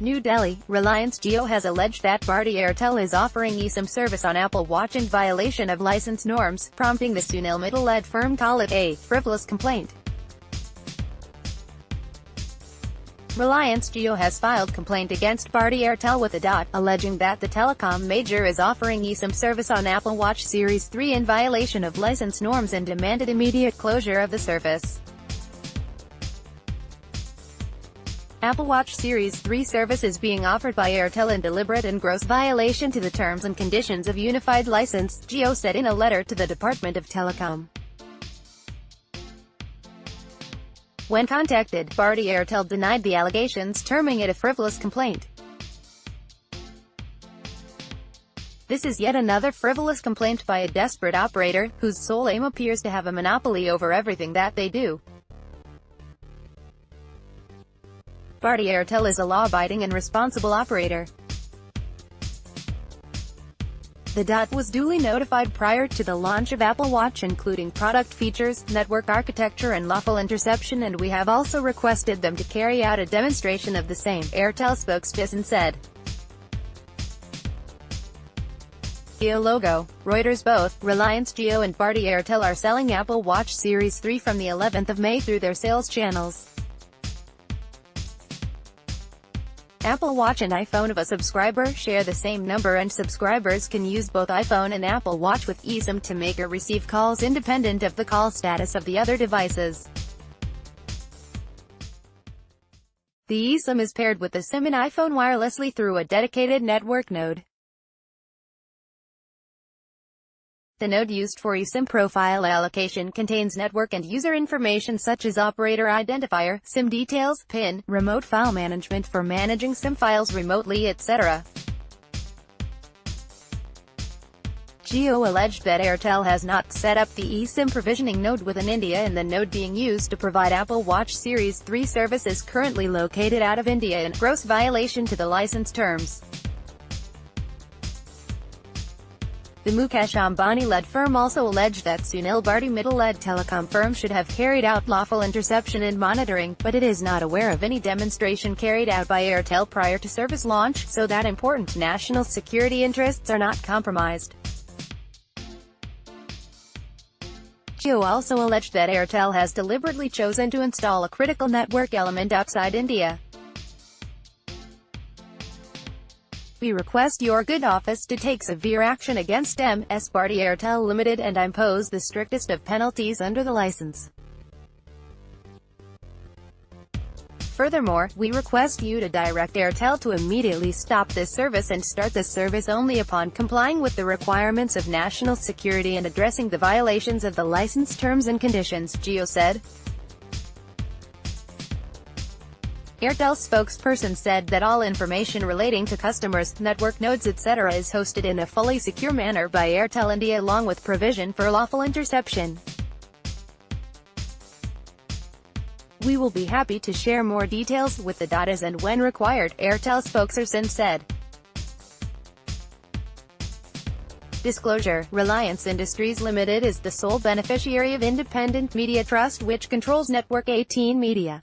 New Delhi, Reliance Jio has alleged that Bharti Airtel is offering eSIM service on Apple Watch in violation of license norms, prompting the Sunil Mittal-led firm call it a frivolous complaint. Reliance Jio has filed complaint against Bharti Airtel with alleging that the telecom major is offering eSIM service on Apple Watch Series 3 in violation of license norms and demanded immediate closure of the service. Apple Watch Series 3 service is being offered by Airtel in deliberate and gross violation to the terms and conditions of Unified License, Jio said in a letter to the Department of Telecom. When contacted, Bharti Airtel denied the allegations, terming it a frivolous complaint. This is yet another frivolous complaint by a desperate operator, whose sole aim appears to have a monopoly over everything that they do. Bharti Airtel is a law-abiding and responsible operator. The was duly notified prior to the launch of Apple Watch, including product features, network architecture and lawful interception, and we have also requested them to carry out a demonstration of the same, Airtel spokesperson said. Jio logo. Reuters. Both Reliance Jio and Bharti Airtel are selling Apple Watch Series 3 from the 11th of May through their sales channels. Apple Watch and iPhone of a subscriber share the same number, and subscribers can use both iPhone and Apple Watch with eSIM to make or receive calls independent of the call status of the other devices. The eSIM is paired with the SIM in iPhone wirelessly through a dedicated network node. The node used for eSIM profile allocation contains network and user information such as operator identifier, SIM details, PIN, remote file management for managing SIM files remotely, etc. Jio alleged that Airtel has not set up the eSIM provisioning node within India, and the node being used to provide Apple Watch Series 3 service is currently located out of India in gross violation to the license terms. The Mukesh Ambani-led firm also alleged that Sunil Mittal-led telecom firm should have carried out lawful interception and monitoring, but it is not aware of any demonstration carried out by Airtel prior to service launch, so that important national security interests are not compromised. Jio also alleged that Airtel has deliberately chosen to install a critical network element outside India. We request your good office to take severe action against M.S. Bharti Airtel Limited and impose the strictest of penalties under the license. Furthermore, we request you to direct Airtel to immediately stop this service and start the service only upon complying with the requirements of national security and addressing the violations of the license terms and conditions, Jio said. Airtel's spokesperson said that all information relating to customers, network nodes etc. is hosted in a fully secure manner by Airtel India along with provision for lawful interception. We will be happy to share more details with the as and when required, Airtel spokesperson said. Disclosure: Reliance Industries Limited is the sole beneficiary of Independent Media Trust, which controls Network 18 Media.